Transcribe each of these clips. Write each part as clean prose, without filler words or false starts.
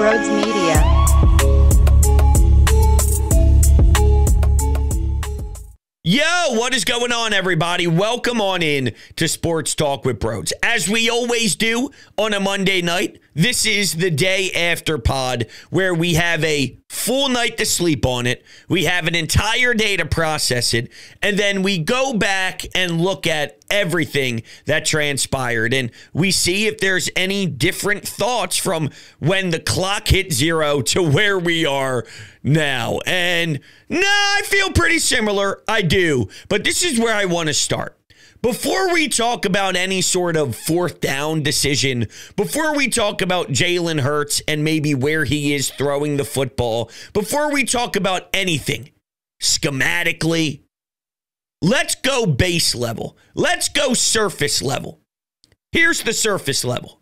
Broads Media. Yo, what is going on, everybody? Welcome on in to Sports Talk with Broads. As we always do on a Monday night, this is the day after pod where we have a full night to sleep on it. We have an entire day to process it, and then we go back and look at everything that transpired, and we see if there's any different thoughts from when the clock hit zero to where we are now. And I feel pretty similar. I do. But this is where I want to start. Before we talk about any sort of fourth down decision, before we talk about Jalen Hurts and maybe where he is throwing the football, before we talk about anything schematically, let's go base level. Let's go surface level. Here's the surface level.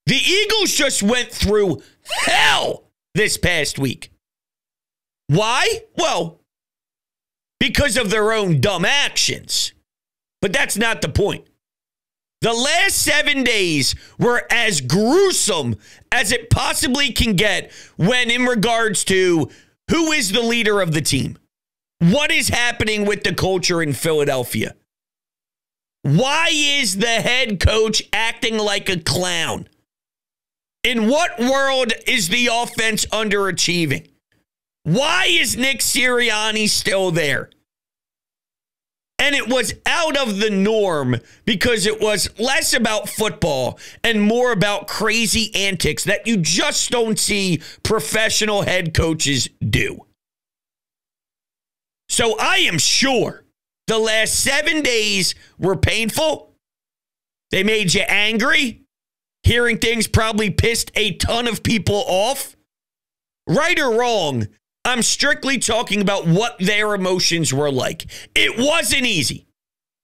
The Eagles just went through hell this past week. Why? Well, because of their own dumb actions. But that's not the point. The last 7 days were as gruesome as it possibly can get when in regards to who is the leader of the team. What is happening with the culture in Philadelphia? Why is the head coach acting like a clown? In what world is the offense underachieving? Why is Nick Sirianni still there? And it was out of the norm because it was less about football and more about crazy antics that you just don't see professional head coaches do. So I am sure the last 7 days were painful. They made you angry. Hearing things probably pissed a ton of people off. Right or wrong, I'm strictly talking about what their emotions were like. It wasn't easy.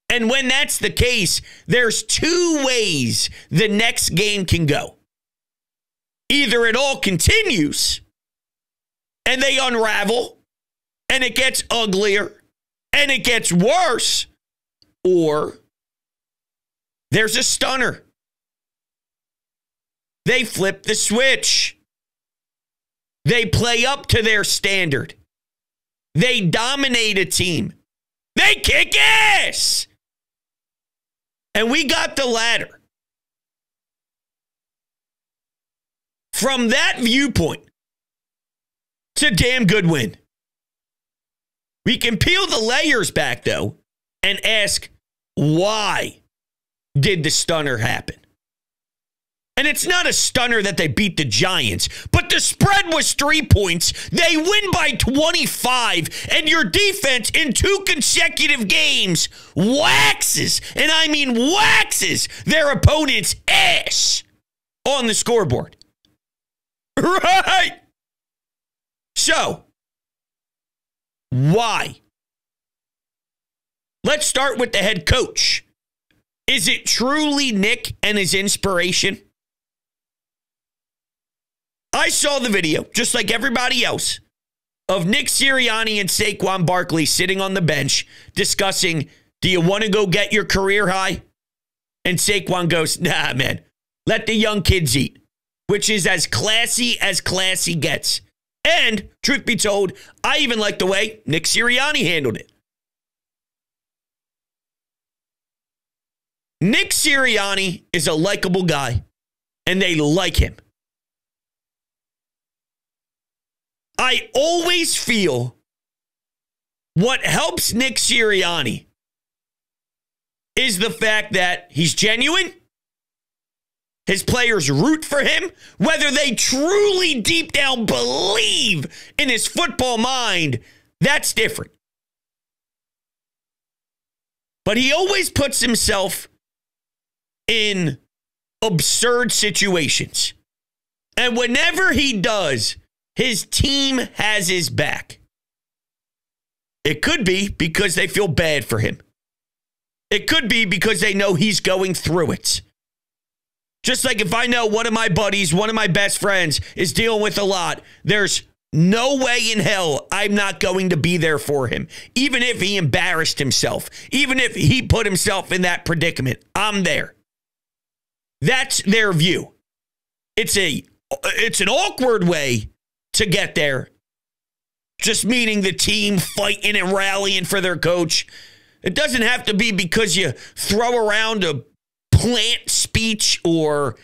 And when that's the case, there's two ways the next game can go. Either it all continues and they unravel and it gets uglier and it gets worse, or there's a stunner. They flip the switch. They play up to their standard. They dominate a team. They kick ass. And we got the latter. From that viewpoint, it's a damn good win. We can peel the layers back, though, and ask, why did the stunner happen? And it's not a stunner that they beat the Giants, but the spread was 3 points. They win by 25, and your defense in 2 consecutive games waxes, and I mean waxes, their opponent's ass on the scoreboard. Right? So, why? Let's start with the head coach. Is it truly Nick and his inspiration? I saw the video, just like everybody else, of Nick Sirianni and Saquon Barkley sitting on the bench discussing, do you want to go get your career high? And Saquon goes, nah, man, let the young kids eat, which is as classy gets. And, truth be told, I even like the way Nick Sirianni handled it. Nick Sirianni is a likable guy, and they like him. I always feel what helps Nick Sirianni is the fact that he's genuine. His players root for him, whether they truly deep down believe in his football mind, that's different. But he always puts himself in absurd situations. And whenever he does, his team has his back. It could be because they feel bad for him. It could be because they know he's going through it. Just like if I know one of my buddies, one of my best friends is dealing with a lot, there's no way in hell I'm not going to be there for him. Even if he embarrassed himself, even if he put himself in that predicament, I'm there. That's their view. It's a it's an awkward way to get there. Just meaning the team fighting and rallying for their coach. It doesn't have to be because you throw around a plant speech or,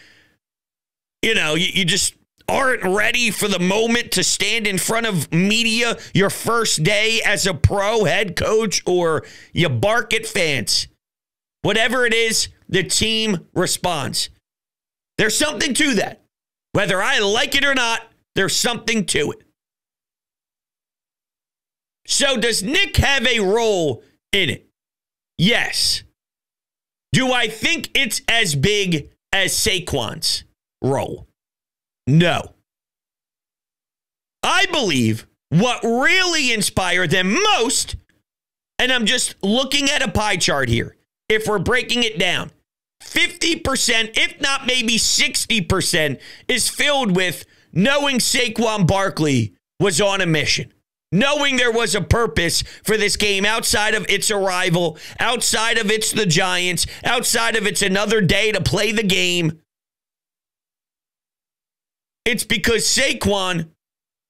you just aren't ready for the moment to stand in front of media your first day as a pro head coach, or you bark at fans. Whatever it is, the team responds. There's something to that. Whether I like it or not, there's something to it. So does Nick have a role in it? Yes. Do I think it's as big as Saquon's role? No. I believe what really inspired them most, and I'm just looking at a pie chart here, if we're breaking it down, 50%, if not maybe 60%, is filled with knowing Saquon Barkley was on a mission. Knowing there was a purpose for this game outside of its arrival, outside of it's the Giants, outside of it's another day to play the game. It's because Saquon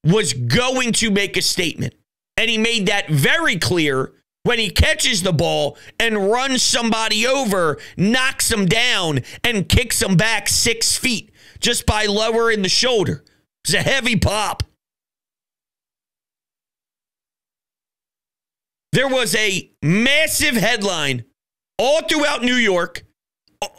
was going to make a statement. And he made that very clear when he catches the ball and runs somebody over, knocks him down, and kicks him back 6 feet just by lowering the shoulder. It's a heavy pop. There was a massive headline all throughout New York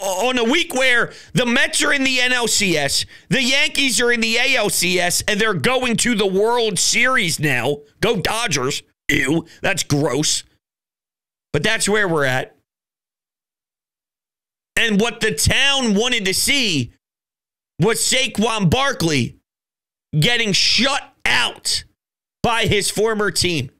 on a week where the Mets are in the NLCS, the Yankees are in the ALCS, and they're going to the World Series now. Go Dodgers. Ew, that's gross. But that's where we're at. And what the town wanted to see was Saquon Barkley getting shut out by his former team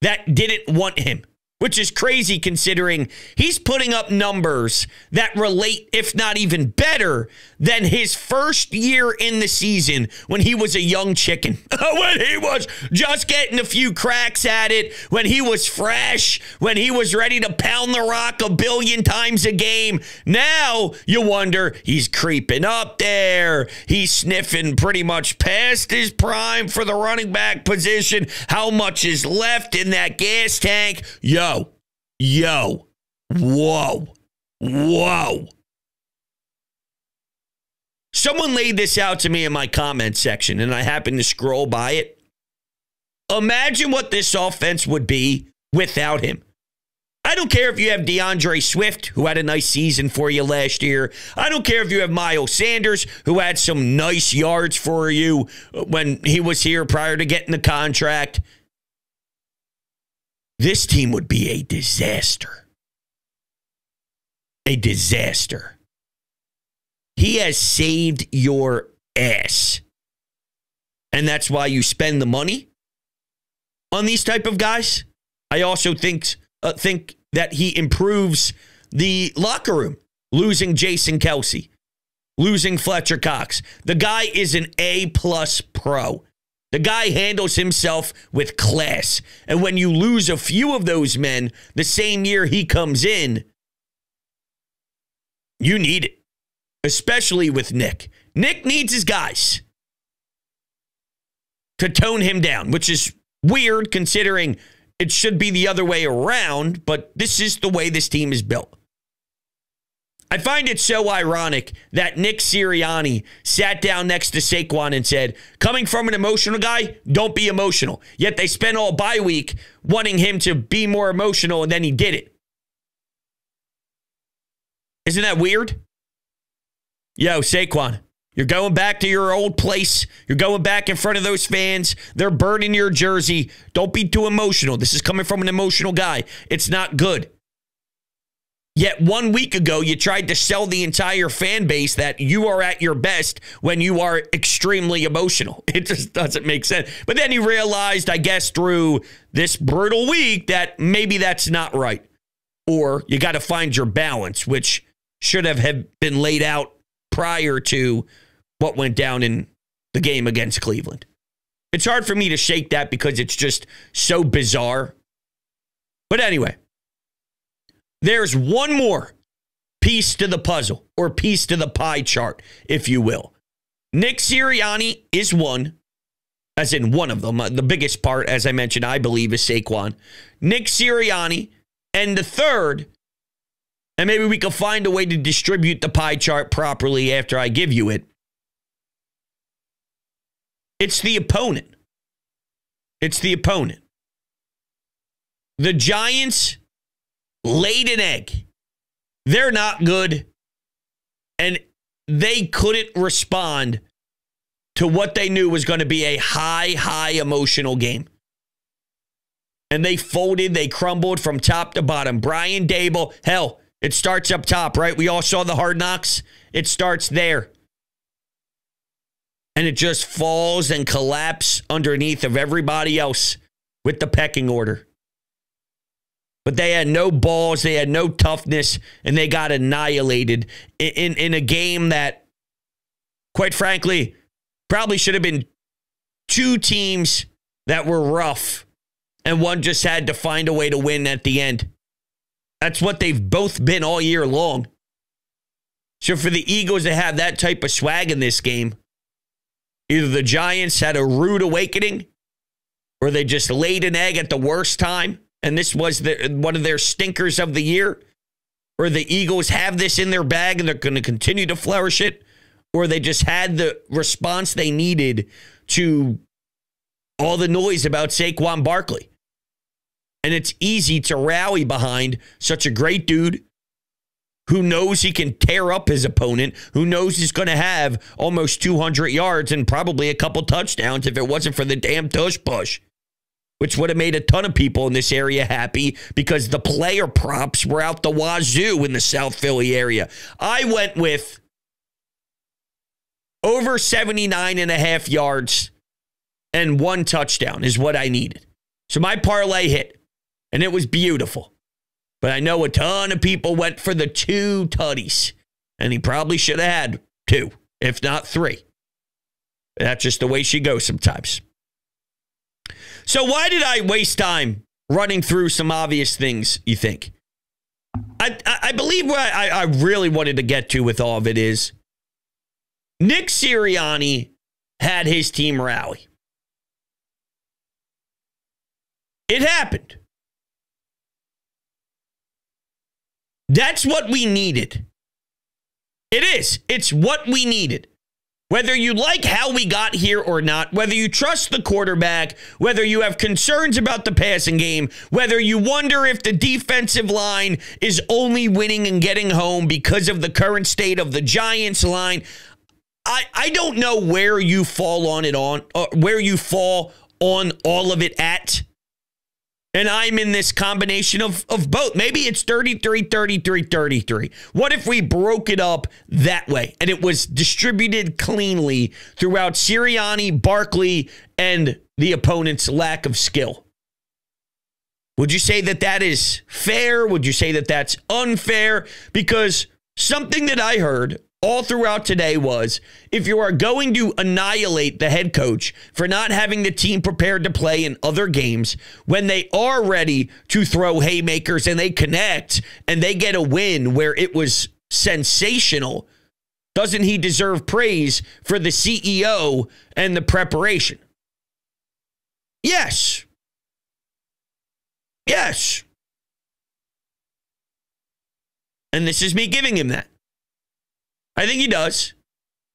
that didn't want him, which is crazy considering he's putting up numbers that relate, if not even better, than his first year in the season when he was a young chicken. When he was just getting a few cracks at it, when he was fresh, when he was ready to pound the rock 1 billion times a game. Now you wonder, he's creeping up there. He's sniffing pretty much past his prime for the running back position. How much is left in that gas tank? Yo, whoa. Someone laid this out to me in my comment section, and I happened to scroll by it. Imagine what this offense would be without him. I don't care if you have DeAndre Swift, who had a nice season for you last year. I don't care if you have Miles Sanders, who had some nice yards for you when he was here prior to getting the contract. This team would be a disaster. A disaster. He has saved your ass. And that's why you spend the money on these type of guys. I also think that he improves the locker room, losing Jason Kelce, losing Fletcher Cox. The guy is an A-plus pro. The guy handles himself with class. And when you lose a few of those men the same year he comes in, you need it. Especially with Nick. Nick needs his guys to tone him down, which is weird considering it should be the other way around, but this is the way this team is built. I find it so ironic that Nick Sirianni sat down next to Saquon and said, coming from an emotional guy, don't be emotional. Yet they spent all bye week wanting him to be more emotional, and then he did it. Isn't that weird? Yo, Saquon, you're going back to your old place. You're going back in front of those fans. They're burning your jersey. Don't be too emotional. This is coming from an emotional guy. It's not good. Yet 1 week ago, you tried to sell the entire fan base that you are at your best when you are extremely emotional. It just doesn't make sense. But then you realized, I guess, through this brutal week that maybe that's not right. Or you got to find your balance, which should have been laid out prior to what went down in the game against Cleveland. It's hard for me to shake that because it's just so bizarre. But anyway, there's one more piece to the puzzle, or piece to the pie chart, if you will. Nick Sirianni is one, as in one of them. The biggest part, as I mentioned, I believe, is Saquon. Nick Sirianni. And the third, and maybe we can find a way to distribute the pie chart properly after I give you it. It's the opponent. It's the opponent. The Giants laid an egg. They're not good. And they couldn't respond to what they knew was going to be a high emotional game. And they folded, they crumbled from top to bottom. Brian Daboll, hell, it starts up top, right? We all saw the Hard Knocks. It starts there. And it just falls and collapses underneath of everybody else with the pecking order. But they had no balls, they had no toughness, and they got annihilated in a game that, quite frankly, probably should have been two teams that were rough, and one just had to find a way to win at the end. That's what they've both been all year long. So for the Eagles to have that type of swag in this game, either the Giants had a rude awakening, or they just laid an egg at the worst time, and this was one of their stinkers of the year, or the Eagles have this in their bag and they're going to continue to flourish it, or they just had the response they needed to all the noise about Saquon Barkley. And it's easy to rally behind such a great dude who knows he can tear up his opponent, who knows he's going to have almost 200 yards and probably a couple touchdowns if it wasn't for the damn tush push, which would have made a ton of people in this area happy because the player props were out the wazoo in the South Philly area. I went with over 79.5 yards and 1 touchdown is what I needed. So my parlay hit, and it was beautiful. But I know a ton of people went for the 2 tutties, and he probably should have had 2, if not 3. That's just the way she goes sometimes. So why did I waste time running through some obvious things, you think? I believe what I really wanted to get to with all of it is Nick Sirianni had his team rally. It happened. That's what we needed. It is. It's what we needed. Whether you like how we got here or not, whether you trust the quarterback, whether you have concerns about the passing game, whether you wonder if the defensive line is only winning and getting home because of the current state of the Giants line, I don't know where you fall on it on, where you fall on all of it at. And I'm in this combination of both. Maybe it's 33, 33, 33. What if we broke it up that way and it was distributed cleanly throughout Sirianni, Barkley, and the opponent's lack of skill? Would you say that that is fair? Would you say that that's unfair? Because something that I heard all throughout today was, if you are going to annihilate the head coach for not having the team prepared to play in other games, when they are ready to throw haymakers and they connect and they get a win where it was sensational, doesn't he deserve praise for the CEO and the preparation? Yes. Yes. And this is me giving him that. I think he does.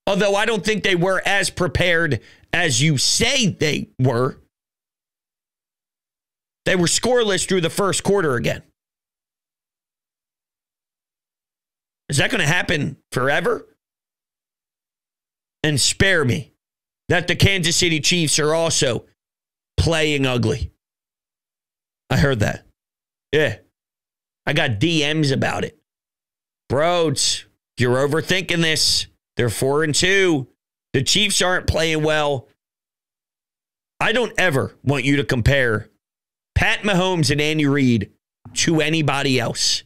Although I don't think they were as prepared as you say they were. They were scoreless through the first quarter again. Is that going to happen forever? And spare me that the Kansas City Chiefs are also playing ugly. I heard that. Yeah. I got DMs about it. Bro, you're overthinking this. They're 4-2. The Chiefs aren't playing well. I don't ever want you to compare Pat Mahomes and Andy Reid to anybody else,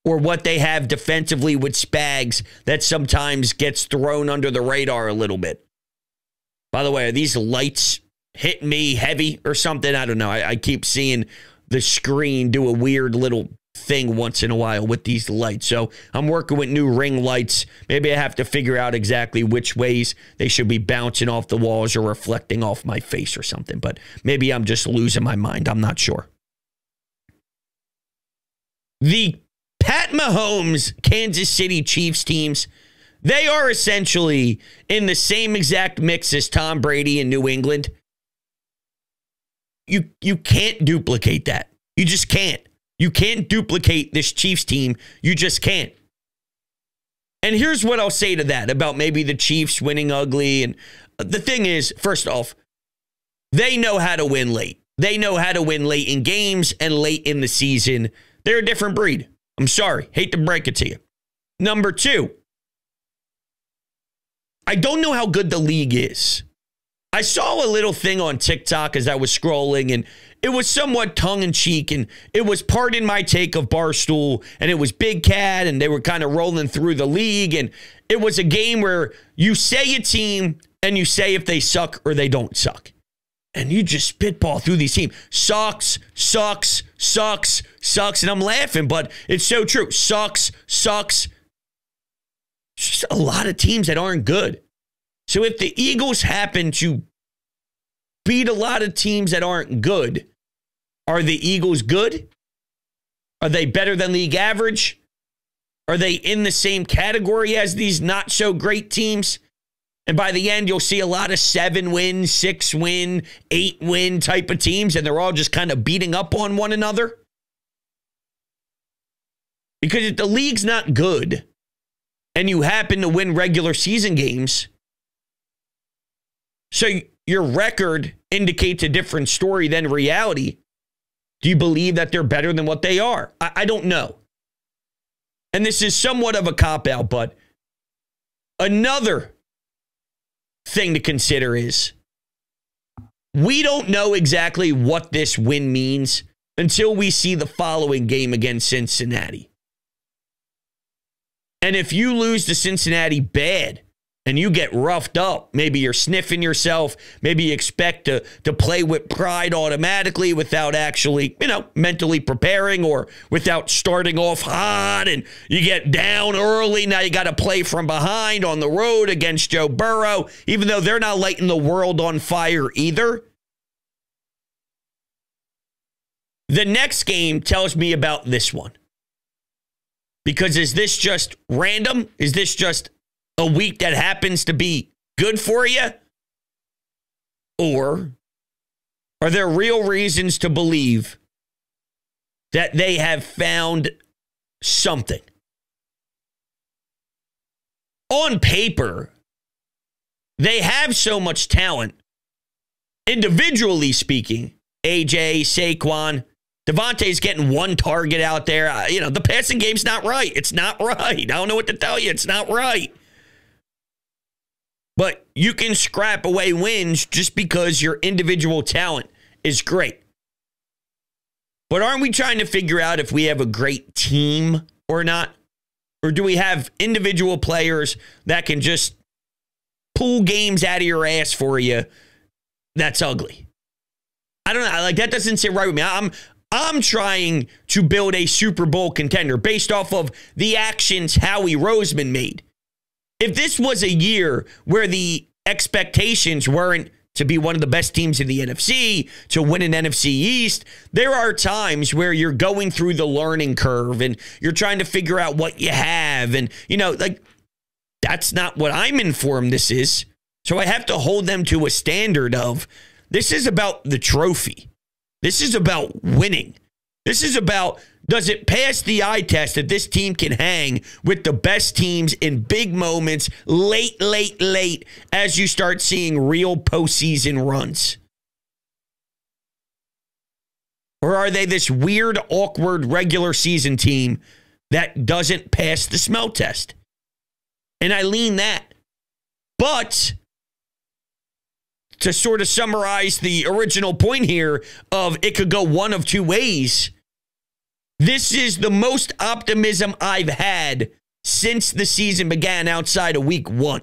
or what they have defensively with Spags that sometimes gets thrown under the radar a little bit. By the way, are these lights hitting me heavy or something? I don't know. I keep seeing the screen do a weird little thing once in a while with these lights. So I'm working with new ring lights. Maybe I have to figure out exactly which ways they should be bouncing off the walls or reflecting off my face or something. But maybe I'm just losing my mind. I'm not sure. The Pat Mahomes Kansas City Chiefs teams, they are essentially in the same exact mix as Tom Brady in New England. You can't duplicate that. You just can't. You can't duplicate this Chiefs team. You just can't. And here's what I'll say to that about maybe the Chiefs winning ugly. And the thing is, first off, they know how to win late. They know how to win late in games and late in the season. They're a different breed. I'm sorry. Hate to break it to you. Number two, I don't know how good the league is. I saw a little thing on TikTok as I was scrolling, and it was somewhat tongue-in-cheek, and it was pardon my take of Barstool, and it was Big Cat, and they were kind of rolling through the league, and it was a game where you say a team, and you say if they suck or they don't suck. And you just spitball through these teams. Sucks, sucks, sucks, sucks. And I'm laughing, but it's so true. Sucks, sucks. It's just a lot of teams that aren't good. So if the Eagles happen to beat a lot of teams that aren't good, are the Eagles good? Are they better than league average? Are they in the same category as these not so great teams? And by the end, you'll see a lot of 7-win, 6-win, 8-win type of teams, and they're all just kind of beating up on one another. Because if the league's not good and you happen to win regular season games, so your record indicates a different story than reality, do you believe that they're better than what they are? I don't know. And this is somewhat of a cop-out, but another thing to consider is we don't know exactly what this win means until we see the following game against Cincinnati. And if you lose to Cincinnati bad and you get roughed up, maybe you're sniffing yourself, maybe you expect to play with pride automatically without actually, mentally preparing or without starting off hot, and you get down early. Now you got to play from behind on the road against Joe Burrow, even though they're not lighting the world on fire either. The next game tells me about this one. Because is this just random? Is this just a week that happens to be good for you? Or are there real reasons to believe that they have found something? On paper, they have so much talent. Individually speaking, AJ, Saquon, Devontae's getting one target out there. The passing game's not right. It's not right. I don't know what to tell you. It's not right. But you can scrap away wins just because your individual talent is great. But aren't we trying to figure out if we have a great team or not? Or do we have individual players that can just pull games out of your ass for you that's ugly? I don't know. That doesn't sit right with me. I'm trying to build a Super Bowl contender based off of the actions Howie Roseman made. If this was a year where the expectations weren't to be one of the best teams in the NFC, to win an NFC East, there are times where you're going through the learning curve and you're trying to figure out what you have. And, that's not what I'm informed this is. So I have to hold them to a standard of this is about the trophy. This is about winning. This is about, does it pass the eye test that this team can hang with the best teams in big moments, late, as you start seeing real postseason runs? Or are they this weird, awkward regular season team that doesn't pass the smell test? And I lean that. But to sort of summarize the original point here of it could go one of two ways, this is the most optimism I've had since the season began outside of week 1.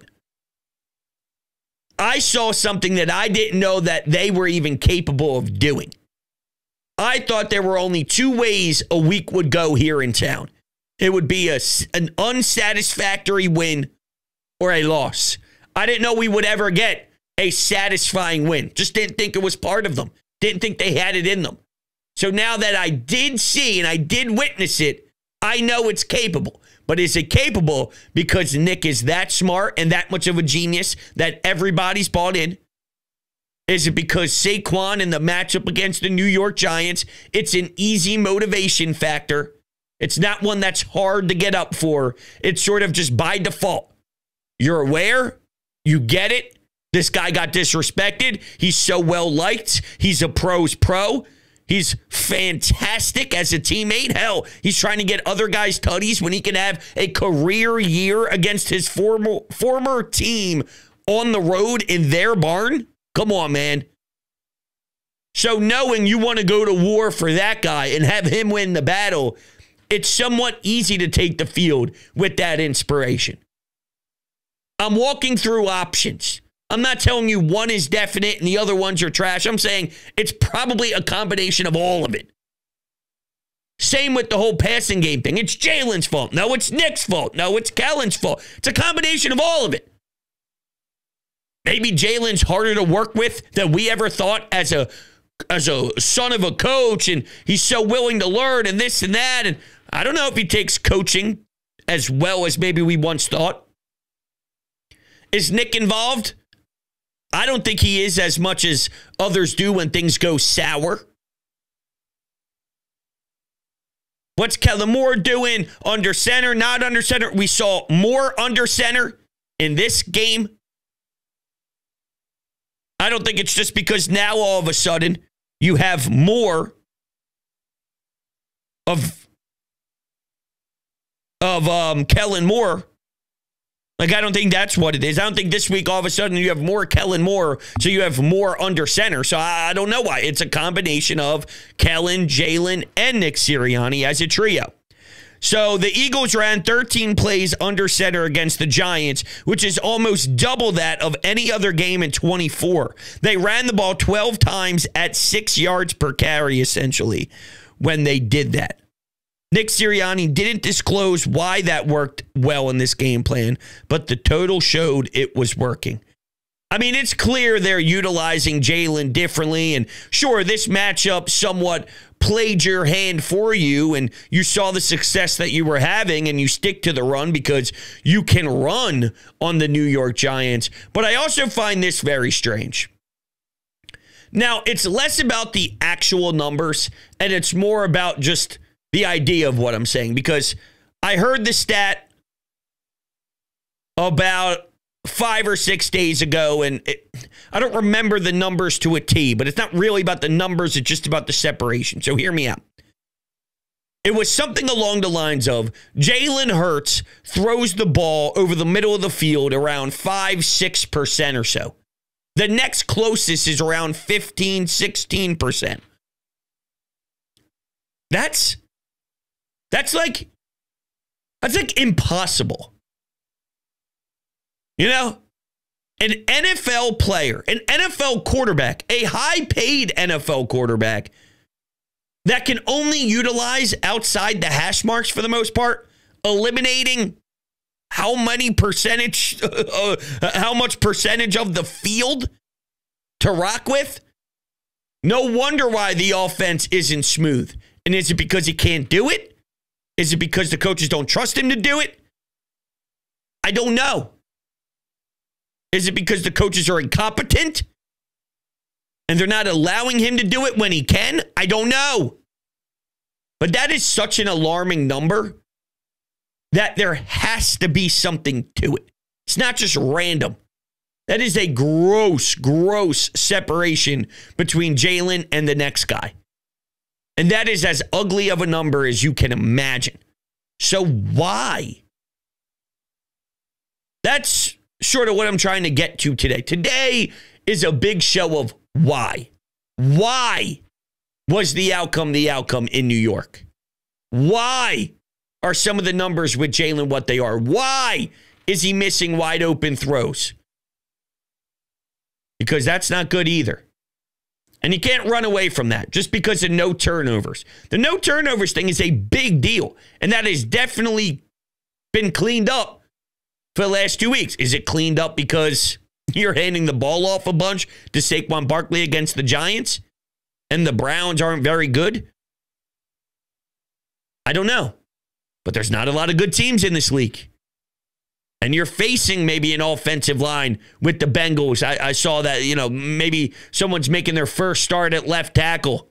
I saw something that I didn't know that they were even capable of doing. I thought there were only two ways a week would go here in town. It would be an unsatisfactory win or a loss. I didn't know we would ever get a satisfying win. Just didn't think it was part of them. Didn't think they had it in them. So now that I did see and I did witness it, I know it's capable. But is it capable because Nick is that smart and that much of a genius that everybody's bought in? Is it because Saquon and the matchup against the New York Giants, it's an easy motivation factor? It's not one that's hard to get up for. It's sort of just by default. You're aware. You get it. This guy got disrespected. He's so well liked. He's a pro's pro. He's fantastic as a teammate. Hell, he's trying to get other guys tutties when he can have a career year against his former team on the road in their barn. Come on, man. So knowing you want to go to war for that guy and have him win the battle, it's somewhat easy to take the field with that inspiration. I'm walking through options. I'm not telling you one is definite and the other ones are trash. I'm saying it's probably a combination of all of it. Same with the whole passing game thing. It's Jalen's fault. No, it's Nick's fault. No, it's Kellen's fault. It's a combination of all of it. Maybe Jalen's harder to work with than we ever thought as a son of a coach, and he's so willing to learn and this and that. And I don't know if he takes coaching as well as maybe we once thought. Is Nick involved? I don't think he is as much as others do when things go sour. What's Kellen Moore doing under center, not under center? We saw more under center in this game. I don't think it's just because now all of a sudden you have more of Kellen Moore. Like, I don't think that's what it is. I don't think this week all of a sudden you have more Kellen Moore, so you have more under center. So I don't know why. It's a combination of Kellen, Jalen, and Nick Sirianni as a trio. So the Eagles ran 13 plays under center against the Giants, which is almost double that of any other game in 24. They ran the ball 12 times at 6 yards per carry, essentially, when they did that. Nick Sirianni didn't disclose why that worked well in this game plan, but the total showed it was working. I mean, it's clear they're utilizing Jalen differently, and sure, this matchup somewhat played your hand for you, and you saw the success that you were having, and you stick to the run because you can run on the New York Giants. But I also find this very strange. Now, it's less about the actual numbers, and it's more about just the idea of what I'm saying, because I heard the stat about 5 or 6 days ago, and I don't remember the numbers to a T, but it's not really about the numbers, it's just about the separation. So hear me out. It was something along the lines of Jalen Hurts throws the ball over the middle of the field around 5-6% or so. The next closest is around 15-16%. That's like impossible. You know, an NFL player, an NFL quarterback, a high-paid NFL quarterback that can only utilize outside the hash marks for the most part, eliminating how much percentage of the field to rock with. No wonder why the offense isn't smooth. And is it because he can't do it? Is it because the coaches don't trust him to do it? I don't know. Is it because the coaches are incompetent and they're not allowing him to do it when he can? I don't know. But that is such an alarming number that there has to be something to it. It's not just random. That is a gross separation between Jalen and the next guy. And that is as ugly of a number as you can imagine. So why? That's sort of what I'm trying to get to today. Today is a big show of why. Why was the outcome in New York? Why are some of the numbers with Jalen what they are? Why is he missing wide open throws? Because that's not good either. And you can't run away from that just because of no turnovers. The no turnovers thing is a big deal, and that has definitely been cleaned up for the last 2 weeks. Is it cleaned up because you're handing the ball off a bunch to Saquon Barkley against the Giants and the Browns aren't very good? I don't know. But there's not a lot of good teams in this league. And you're facing maybe an offensive line with the Bengals. I saw that, maybe someone's making their first start at left tackle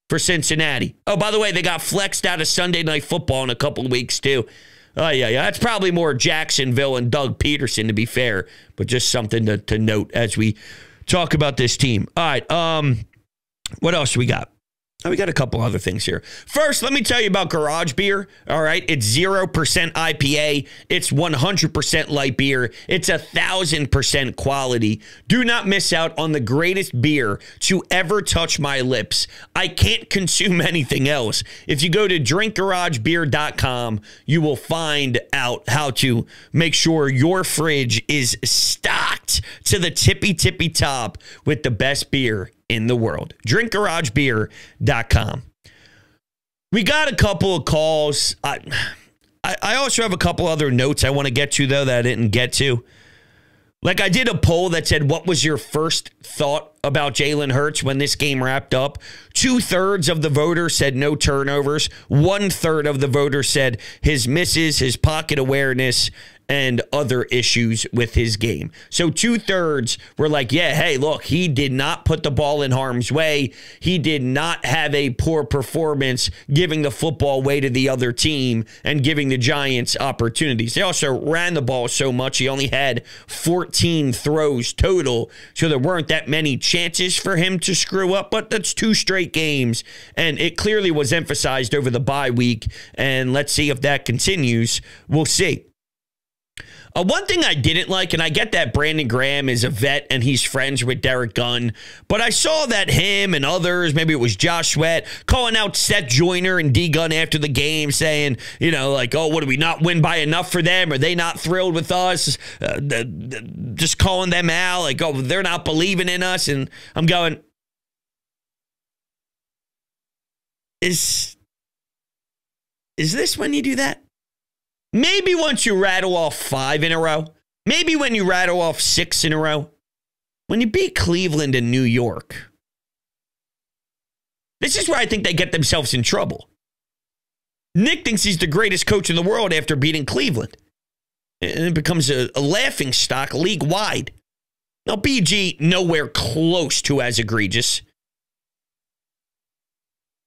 for Cincinnati. Oh, by the way, they got flexed out of Sunday Night Football in a couple of weeks, too. Oh, yeah. That's probably more Jacksonville and Doug Peterson, to be fair. But just something to note as we talk about this team. All right. What else we got? Oh, we got a couple other things here. First, let me tell you about Garage Beer. All right. It's 0% IPA. It's 100% light beer. It's 1,000% quality. Do not miss out on the greatest beer to ever touch my lips. I can't consume anything else. If you go to drinkgaragebeer.com, you will find out how to make sure your fridge is stocked to the tippy top with the best beer in the world. drinkgaragebeer.com. We got a couple of calls. I also have a couple other notes I want to get to, though, that I didn't get to. Like, I did a poll that said, what was your first thought about Jalen Hurts when this game wrapped up? 2/3 of the voters said no turnovers. 1/3 of the voters said his misses, his pocket awareness, and other issues with his game. So 2/3 were like, yeah, hey, look, he did not put the ball in harm's way. He did not have a poor performance giving the football away to the other team and giving the Giants opportunities. They also ran the ball so much. He only had 14 throws total, so there weren't that many chances for him to screw up, but that's 2 straight games, and it clearly was emphasized over the bye week, and let's see if that continues. We'll see. One thing I didn't like, and I get that Brandon Graham is a vet and he's friends with Derek Gunn, but I saw that him and others, maybe it was Josh Sweat, calling out Seth Joyner and D Gunn after the game saying, oh, what, did we not win by enough for them? Are they not thrilled with us? Just calling them out, like, oh, they're not believing in us. And I'm going, is this when you do that? Maybe once you rattle off 5 in a row. Maybe when you rattle off 6 in a row. When you beat Cleveland and New York. This is where I think they get themselves in trouble. Nick thinks he's the greatest coach in the world after beating Cleveland. And it becomes a laughing stock league-wide. Now, BG, nowhere close to as egregious.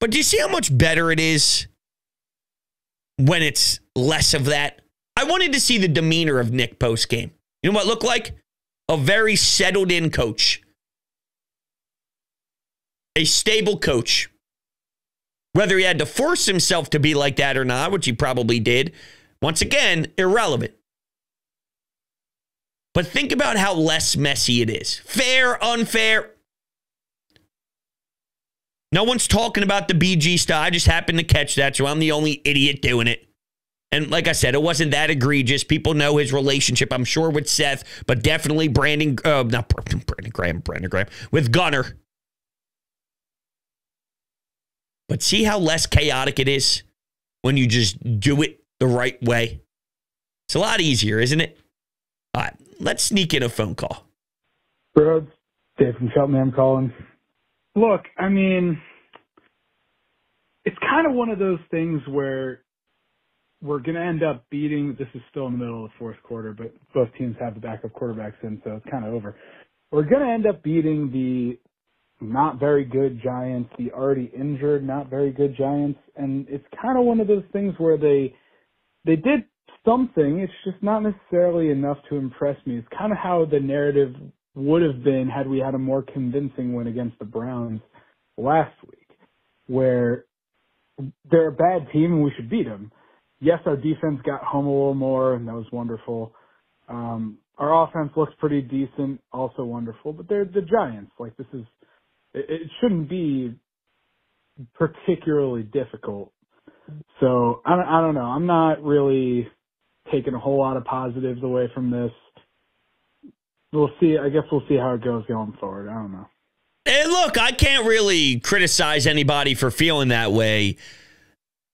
But do you see how much better it is when it's less of that? I wanted to see the demeanor of Nick post-game. You know what it looked like? A very settled-in coach. A stable coach. Whether he had to force himself to be like that or not, which he probably did, once again, irrelevant. But think about how less messy it is. Fair, unfair. No one's talking about the BG style. I just happened to catch that, so I'm the only idiot doing it. And like I said, it wasn't that egregious. People know his relationship, I'm sure, with Seth, but definitely Brandon Graham, with Gunner. But see how less chaotic it is when you just do it the right way? It's a lot easier, isn't it? All right, let's sneak in a phone call. Bro, Dave from Cheltenham calling. Look, I mean, it's kind of one of those things where we're going to end up beating, this is still in the middle of the fourth quarter, but both teams have the backup quarterbacks in, so it's kind of over. We're going to end up beating the not very good Giants, the already injured, not very good Giants, and it's kind of one of those things where they did something, it's just not necessarily enough to impress me. It's kind of how the narrative would have been had we had a more convincing win against the Browns last week, where they're a bad team and we should beat them. Yes, our defense got home a little more, and that was wonderful. Our offense looks pretty decent, also wonderful, but they're the Giants. Like, it shouldn't be particularly difficult. So, I don't know. I'm not really taking a whole lot of positives away from this. We'll see. I guess we'll see how it goes going forward. I don't know. And look, I can't really criticize anybody for feeling that way.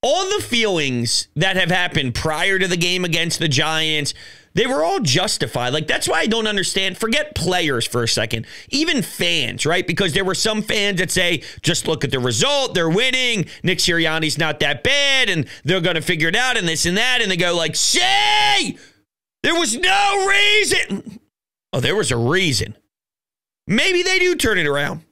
All the feelings that have happened prior to the game against the Giants, they were all justified. Like, that's why I don't understand. Forget players for a second. Even fans, right? Because there were some fans that say, just look at the result. They're winning. Nick Sirianni's not that bad, and they're going to figure it out and this and that. And they go like, say, there was no reason. Oh, there was a reason. Maybe they do turn it around.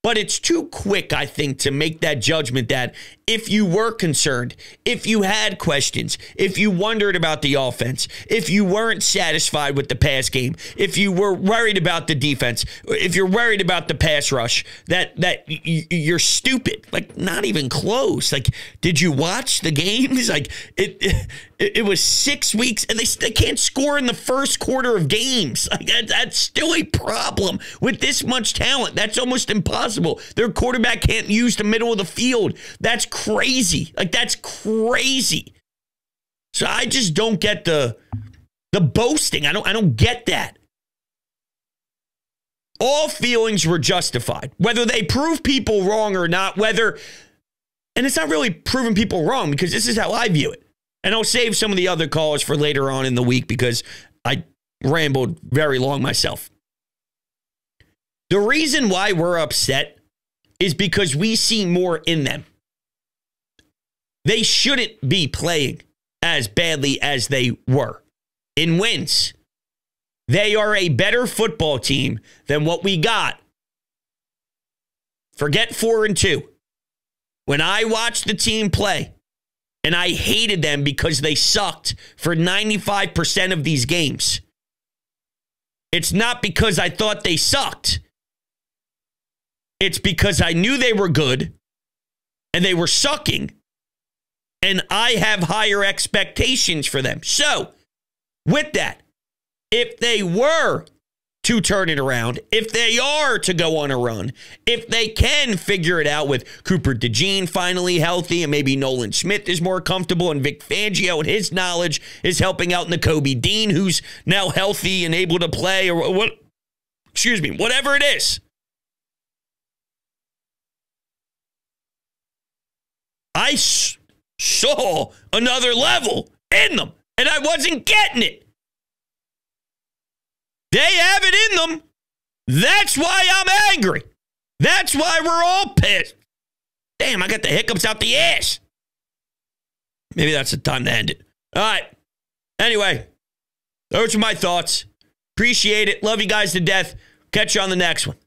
But it's too quick, I think, to make that judgment that if you were concerned, if you had questions, if you wondered about the offense, if you weren't satisfied with the pass game, if you were worried about the defense, if you're worried about the pass rush, that you're stupid. Like, not even close. Like, did you watch the games? Like, it was 6 weeks, and they can't score in the first quarter of games. Like, that's still a problem with this much talent. That's almost impossible. Their quarterback can't use the middle of the field. That's crazy. Like, that's crazy. So I just don't get the boasting. I don't get that. All feelings were justified. Whether they prove people wrong or not, and it's not really proving people wrong, because this is how I view it. And I'll save some of the other calls for later on in the week because I rambled very long myself. The reason why we're upset is because we see more in them. They shouldn't be playing as badly as they were in wins. They are a better football team than what we got. Forget 4-2. When I watched the team play, and I hated them because they sucked for 95% of these games, it's not because I thought they sucked. It's because I knew they were good and they were sucking, and I have higher expectations for them. So, with that, if they were to turn it around, if they are to go on a run, if they can figure it out with Cooper DeJean finally healthy and maybe Nolan Smith is more comfortable and Vic Fangio and his knowledge is helping out Nakobe Dean, who's now healthy and able to play, or whatever it is. I saw another level in them, and I wasn't getting it. They have it in them. That's why I'm angry. That's why we're all pissed. Damn, I got the hiccups out the ass. Maybe that's the time to end it. All right. Anyway, those are my thoughts. Appreciate it. Love you guys to death. Catch you on the next one.